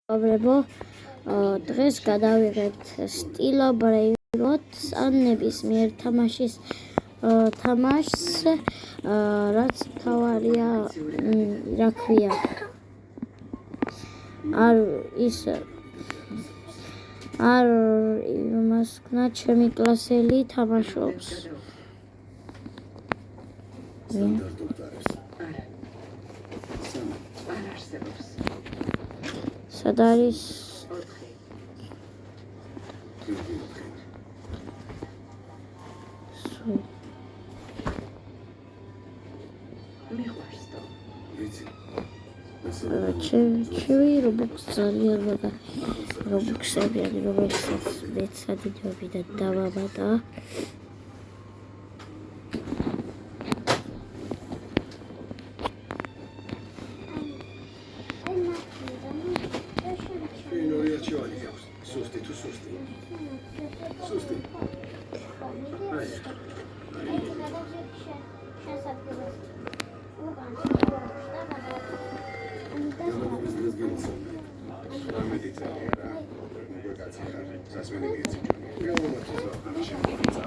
მეგობრებო, დღეს გადავიღებთ სტილო ბრეიროტს ან ნებისმიერ თამაშს, რაც მთავარია, რა ქვია, არ იმას ვქნა, ჩემი კლასელი თამაშობს. სად არის? ჩემი რობოქს ძალიან რობოქსები არის, რომელსაც მეც ადიდები და დავაბადა.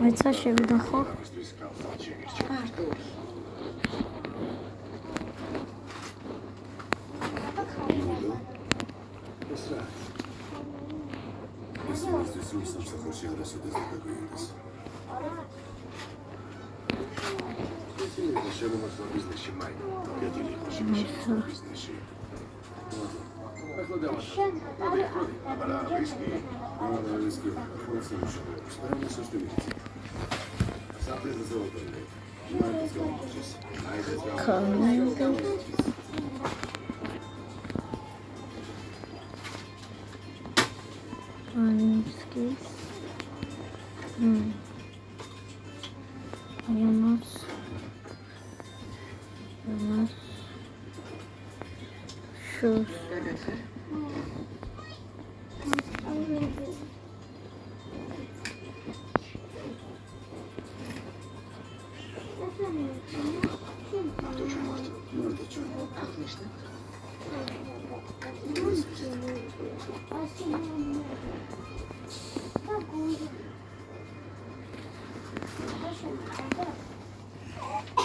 მეცა შევიდა ხო?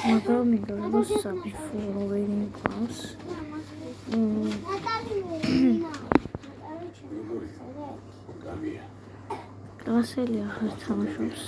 მაგრამ მიგროს საფოროვენი ყავს. კლასელი ახალ თამაშობს.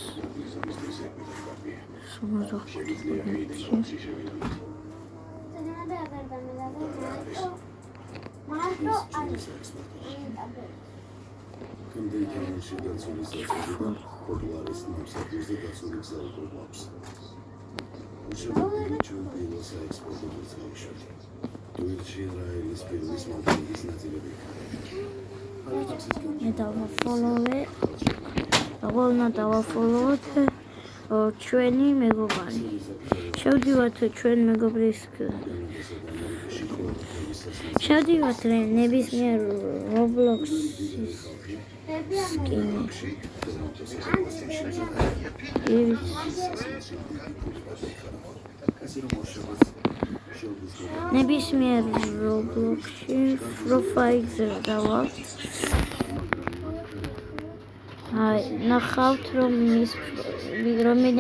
დავაფოლოვოთ ჩვენი მეგობარი. შევდივართ ჩვენ მეგობრის შევდივართ ნებისმიერ რობლოქსის სკინში. ნებისმიერ რობლოქსში პროფაილზე დავავალ. ნახავთ რომ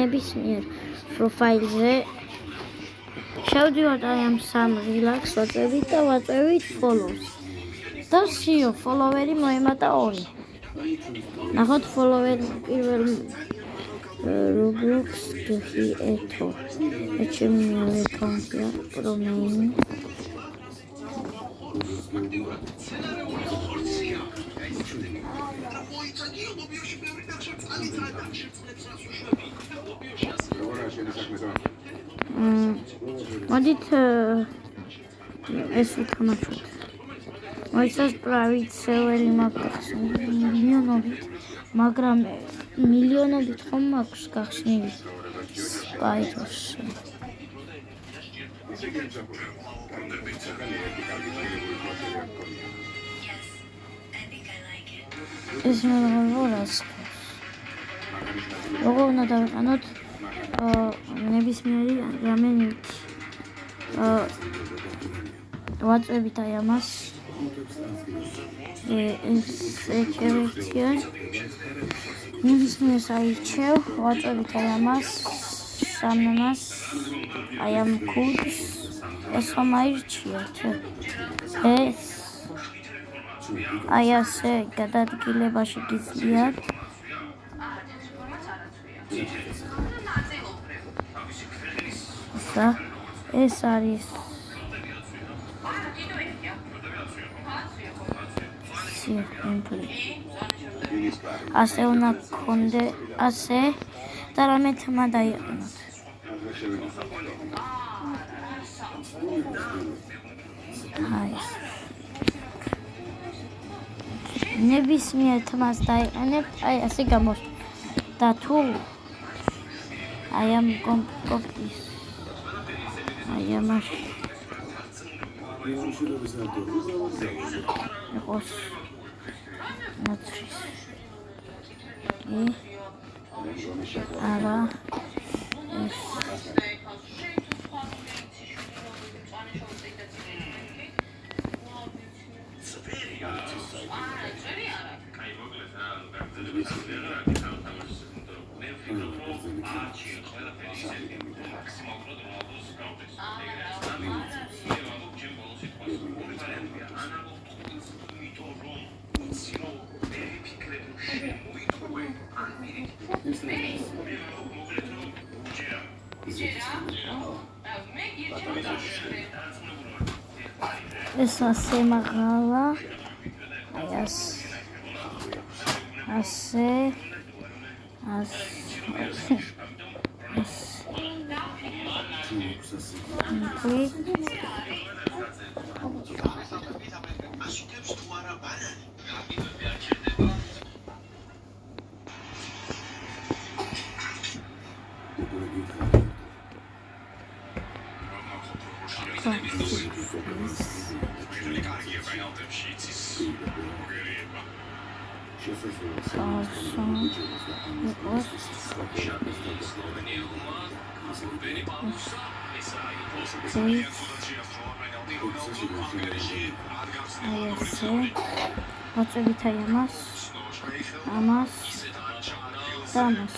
ნებისმიერ პროფაილზე შევდივართ აი ამ სამ რილაქს ვაწევით და ვაწევით follows. და სიო ფოლოვერი მოემატა 2. ნახოთ ფოლოვერი პირველ Roblox გიხიეთო. ჩემი მეორე აკაუნტია პრომეინი. მოდით ეს ვთამაშოთ. მოიცავს პრავიცეველი მაქვს მილიონობით, მაგრამ მილიონობით ხომ მაქვს გახსნილი სპაიდერში. ეს მეგობრებს როგორ უნდა დავიყენოთ ნებისმიერი რამე ვაწვევით აი ამას. security ნებისმიერს აირჩევ ვაწვევით აი ამას სამნას აი ამ კოდს ეს რომ აირჩიოთ ეს აი ასე გადადგილებაში გიძლიათ ეს არის ასე უნდა გქონდე ასე და რამე თმა დაიყენოთ აი ნებისმიერ თმას დაიყენებთ აი ასე გამოს და თუ აი ამ კომპიუტერის აი ამაში იყოს ნაცრის არა ეს ეს ასე მაღლა აი ასე ვაწვევით აი ამას და ამას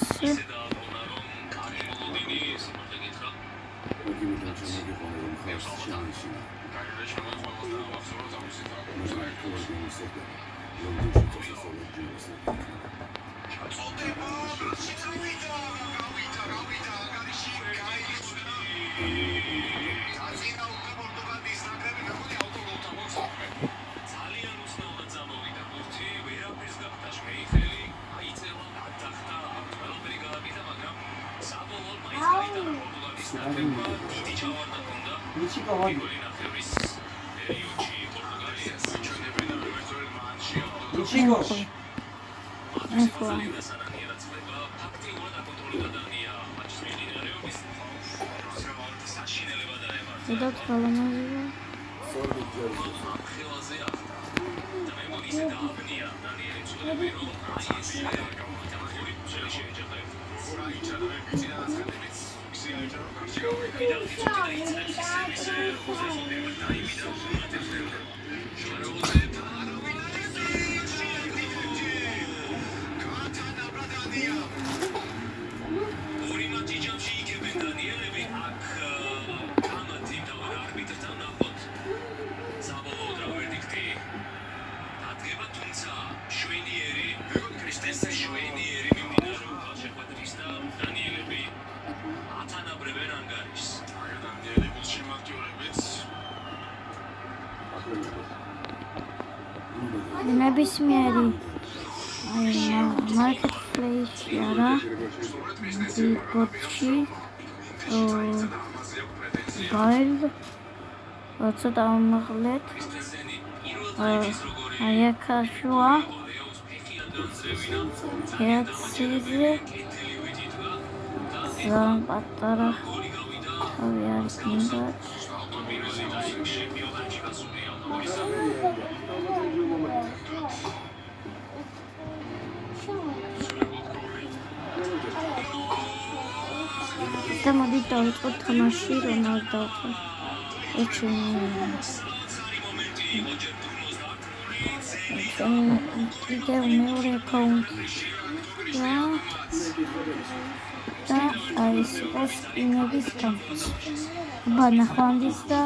ნებისმიერი marketplace არა ბოტში გაილ როცა დავამაღლეთ აი ახაშვა ეციზე ზან პატარა თავი არის მინდა და მოდი დავიწყოთ თამაში რომ არ დავხარ ეჩვენი კიდევ მეორე აკაუნტი და ეს იყო სკინების გამოცემა. აბა ნახვამდის და